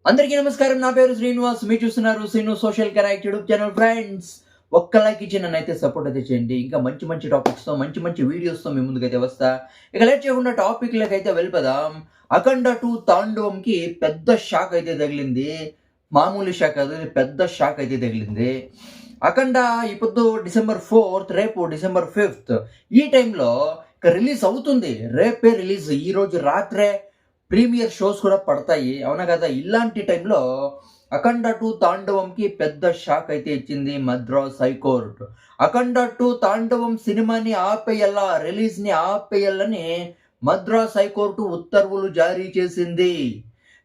అందరికీ నమస్కారం. నా పేరు శ్రీనివాస్. మీరు చూస్తున్నారు Srinu social connect YouTube channel. Friends, ఒక్క లైక్ ఇచ్చి నన్నైతే సపోర్ట్ అయితే చేయండి. ఇంకా మంచి మంచి టాపిక్స్తో మంచి వీడియోస్తో మీ ముందుకైతే వస్తా. ఇక లేట్ చేయకుండా టాపిక్లకి అయితే వెళ్ళిపోదాం. అఖండ 2 తాండవంకి పెద్ద షాక్ అయితే తగిలింది. మామూలు షాక్ కాదు, ఇది పెద్ద షాక్ అయితే తగిలింది. అఖండ ఇప్పుడు డిసెంబర్ 4th, రేపు డిసెంబర్ 5th ఈ టైంలో ఇక రిలీజ్ అవుతుంది. రేపే రిలీజ్, ఈ రోజు రాత్రే ప్రీమియర్ షోస్ కూడా పడతాయి, అవునా కదా? ఇలాంటి టైంలో అఖండ 2 తాండవంకి పెద్ద షాక్ అయితే ఇచ్చింది మద్రాస్ హైకోర్టు. అఖండ 2 తాండవం సినిమాని ఆపేయాల, రిలీజ్ని ఆపేయాలని మద్రాస్ హైకోర్టు ఉత్తర్వులు జారీ చేసింది.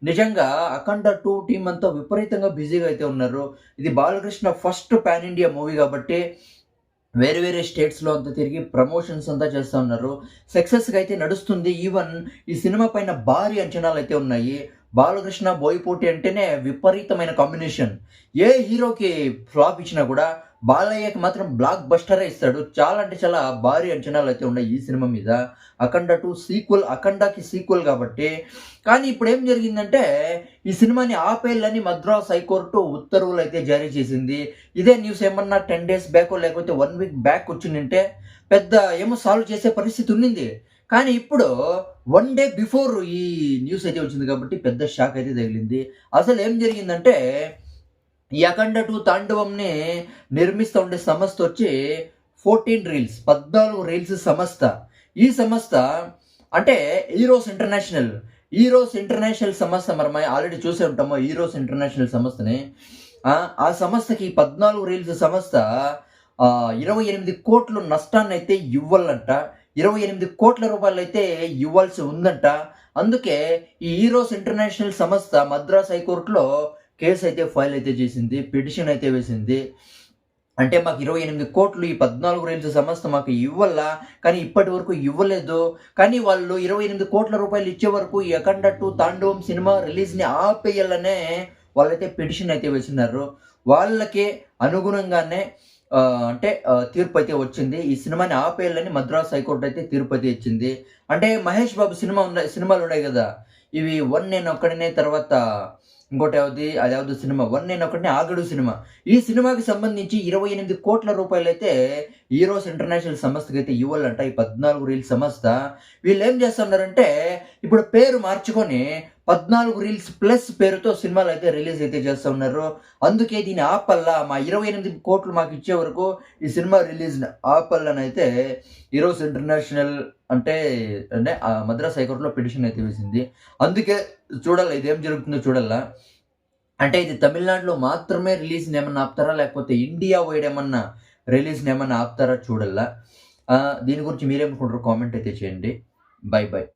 నిజంగా అఖండ 2 టీం అంతా విపరీతంగా బిజీగా అయితే ఉన్నారు. ఇది Balakrishna first pan India movie కాబట్టి వేరే స్టేట్స్లో అంతా తిరిగి ప్రమోషన్స్ అంతా చేస్తూ ఉన్నారు. సక్సెస్గా అయితే నడుస్తుంది. ఈవెన్ ఈ సినిమా పైన భారీ అంచనాలు అయితే ఉన్నాయి. బాలకృష్ణ బోయపోటి అంటేనే విపరీతమైన కాంబినేషన్. ఏ హీరోకి ఫ్లాప్ ఇచ్చినా కూడా బాలయ్యకి మాత్రం బ్లాక్ బస్టరే ఇస్తాడు. చాలా అంటే చాలా భారీ అంచనాలు అయితే ఉన్నాయి ఈ సినిమా మీద. అఖండ 2 సీక్వెల్, అఖండకి సీక్వెల్ కాబట్టి. కానీ ఇప్పుడు ఏం జరిగిందంటే ఈ సినిమాని ఆపేయాలని మద్రాస్ హైకోర్టు ఉత్తర్వులు అయితే జారీ చేసింది. ఇదే న్యూస్ ఏమన్నా 10 days బ్యాక్ లేకపోతే 1 week బ్యాక్ వచ్చిందంటే పెద్ద ఏమో సాల్వ్ చేసే పరిస్థితి ఉన్నింది. కానీ ఇప్పుడు 1 day బిఫోర్ ఈ న్యూస్ అయితే వచ్చింది కాబట్టి పెద్ద షాక్ అయితే తగిలింది. అసలు ఏం జరిగిందంటే ఈ అఖండ 2 తాండవంని నిర్మిస్తూ ఉండే సంస్థ వచ్చి 14 రీల్స్ సంస్థ. ఈ సంస్థ అంటే ఈరోస్ ఇంటర్నేషనల్ సంస్థ. మనం ఆల్రెడీ చూసే ఉంటాము ఈరోస్ ఇంటర్నేషనల్ సంస్థని. ఆ సంస్థకి 14 రీల్స్ సంస్థ 28 కోట్ల నష్టాన్ని అయితే ఇవ్వాలంట. 28 కోట్ల రూపాయలు అయితే ఇవ్వాల్సి ఉందంట. అందుకే ఈ ఈరోస్ ఇంటర్నేషనల్ సంస్థ మద్రాస్ హైకోర్టులో కేసు అయితే ఫైల్ అయితే చేసింది, పిటిషన్ అయితే వేసింది. అంటే మాకు 28 కోట్లు ఈ 14 రీల్స్ సంస్థ మాకు ఇవ్వాలా, కానీ ఇప్పటి వరకు ఇవ్వలేదు. కానీ వాళ్ళు 28 కోట్ల రూపాయలు ఇచ్చే వరకు ఈ అఖండ 2 తాండవం సినిమా రిలీజ్ని ఆపేయాలనే వాళ్ళైతే పిటిషన్ అయితే వేసినారు. వాళ్ళకి అనుగుణంగానే తీర్పు అయితే వచ్చింది. ఈ సినిమాని ఆపేయాలని మద్రాస్ హైకోర్టు అయితే తీర్పు అయితే ఇచ్చింది. అంటే మహేష్ బాబు సినిమాలు ఉన్నాయి కదా, ఇవి 1 నేను ఒక్కడినే, తర్వాత ఇంకోటి అదేవది సినిమా 1 నేను ఒక్కడినే, ఆగడు సినిమా. ఈ సినిమాకి సంబంధించి 28 కోట్ల రూపాయలు అయితే ఈరోస్ ఇంటర్నేషనల్ సంస్థకి అయితే ఇవ్వాలంట. ఈ 14 రీల్స్ సంస్థ వీళ్ళు ఏం చేస్తున్నారంటే ఇప్పుడు పేరు మార్చుకొని 14 రీల్స్ ప్లస్ పేరుతో సినిమాలు అయితే రిలీజ్ అయితే చేస్తూ ఉన్నారు. అందుకే దీన్ని ఆపల్లా, మా 28 కోట్లు మాకు ఇచ్చే వరకు ఈ సినిమా రిలీజ్ ఆపల్లని అయితే ఈరోస్ ఇంటర్నేషనల్ అంటే మద్రాస్ హైకోర్టులో పిటిషన్ అయితే వేసింది. అందుకే చూడాలి ఇదేం జరుగుతుందో చూడాలా. అంటే ఇది తమిళనాడులో మాత్రమే రిలీజ్ని ఏమన్నా ఆపుతారా, లేకపోతే ఇండియా వైడ్ ఏమన్నా రిలీజ్ని ఏమన్నా ఆపుతారా చూడాలా. దీని గురించి మీరేమనుకుంటారు కామెంట్ అయితే చేయండి. బై.